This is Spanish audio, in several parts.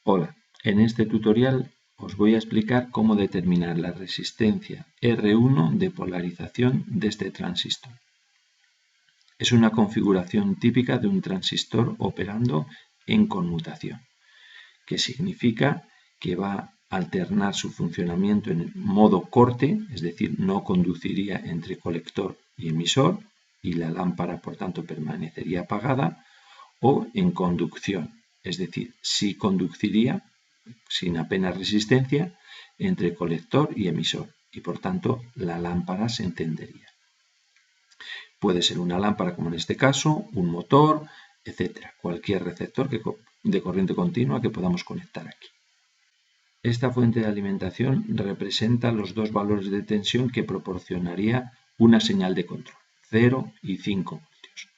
Hola, en este tutorial os voy a explicar cómo determinar la resistencia R1 de polarización de este transistor. Es una configuración típica de un transistor operando en conmutación, que significa que va a alternar su funcionamiento en modo corte, es decir, no conduciría entre colector y emisor y la lámpara por tanto permanecería apagada, o en conducción, es decir, sí conduciría sin apenas resistencia entre colector y emisor y por tanto la lámpara se encendería. Puede ser una lámpara como en este caso, un motor, etcétera, cualquier receptor de corriente continua que podamos conectar aquí. Esta fuente de alimentación representa los dos valores de tensión que proporcionaría una señal de control, 0 y 5 voltios.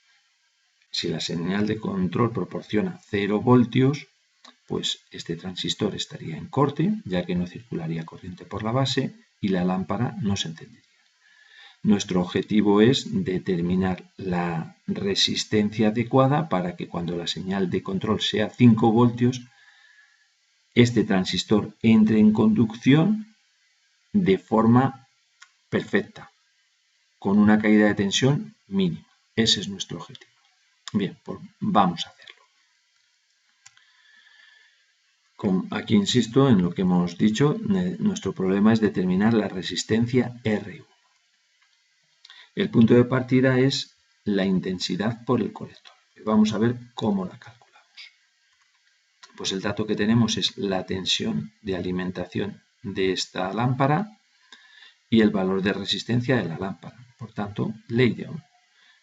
Si la señal de control proporciona 0 voltios, pues este transistor estaría en corte, ya que no circularía corriente por la base y la lámpara no se encendería. Nuestro objetivo es determinar la resistencia adecuada para que cuando la señal de control sea 5 voltios, este transistor entre en conducción de forma perfecta, con una caída de tensión mínima. Ese es nuestro objetivo. Bien, pues vamos a hacerlo. Aquí insisto en lo que hemos dicho, nuestro problema es determinar la resistencia R1. El punto de partida es la intensidad por el colector. Vamos a ver cómo la calculamos. Pues el dato que tenemos es la tensión de alimentación de esta lámpara y el valor de resistencia de la lámpara. Por tanto, ley de Ohm.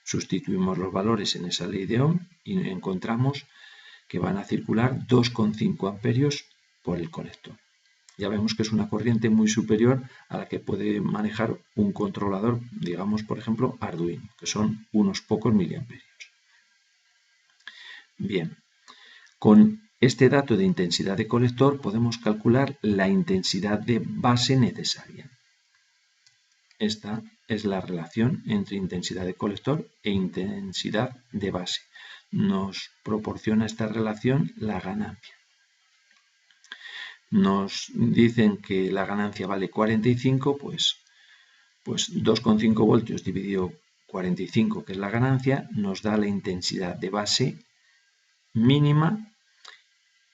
Sustituimos los valores en esa ley de Ohm y encontramos que van a circular 2,5 amperios por el colector. Ya vemos que es una corriente muy superior a la que puede manejar un controlador, digamos, por ejemplo, Arduino, que son unos pocos miliamperios. Bien, con este dato de intensidad de colector podemos calcular la intensidad de base necesaria. Esta es la relación entre intensidad de colector e intensidad de base. Nos proporciona esta relación la ganancia. Nos dicen que la ganancia vale 45, pues 2,5 voltios dividido 45, que es la ganancia, nos da la intensidad de base mínima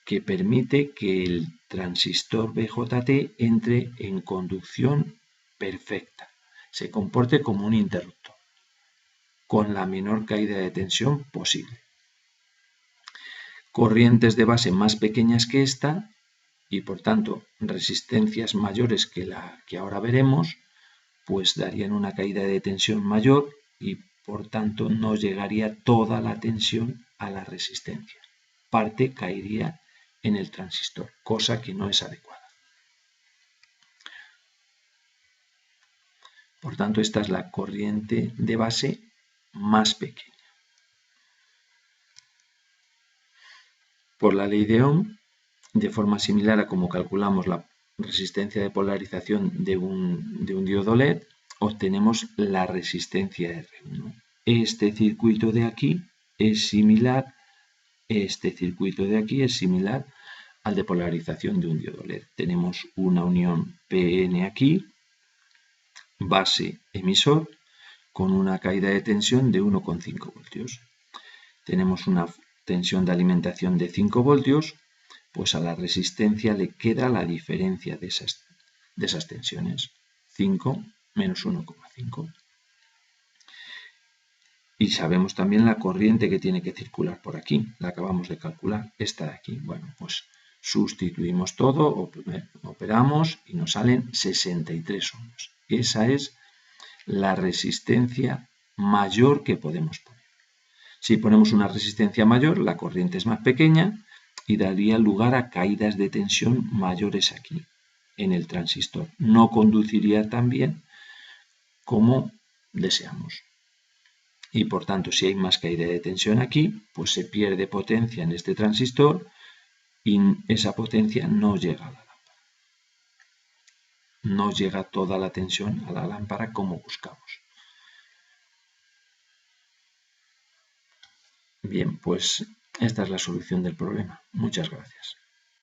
que permite que el transistor BJT entre en conducción perfecta, se comporte como un interruptor, con la menor caída de tensión posible. Corrientes de base más pequeñas que esta y por tanto resistencias mayores que la que ahora veremos, pues darían una caída de tensión mayor y por tanto no llegaría toda la tensión a la resistencia. Parte caería en el transistor, cosa que no es adecuada. Por tanto, esta es la corriente de base más pequeña. Por la ley de Ohm, de forma similar a como calculamos la resistencia de polarización de un diodo LED, obtenemos la resistencia R1. Este circuito de aquí es similar, al de polarización de un diodo LED. Tenemos una unión PN aquí, base emisor, con una caída de tensión de 1,5 voltios. Tenemos una tensión de alimentación de 5 voltios, pues a la resistencia le queda la diferencia de esas tensiones, 5 menos 1,5. Y sabemos también la corriente que tiene que circular por aquí, la acabamos de calcular, esta de aquí. Bueno, pues sustituimos todo, operamos y nos salen 63 ohms. Esa es la resistencia mayor que podemos poner. Si ponemos una resistencia mayor, la corriente es más pequeña y daría lugar a caídas de tensión mayores aquí, en el transistor. No conduciría tan bien como deseamos. Y por tanto, si hay más caída de tensión aquí, pues se pierde potencia en este transistor y esa potencia no llega a la lámpara. No llega toda la tensión a la lámpara como buscamos. Bien, pues esta es la solución del problema. Muchas gracias.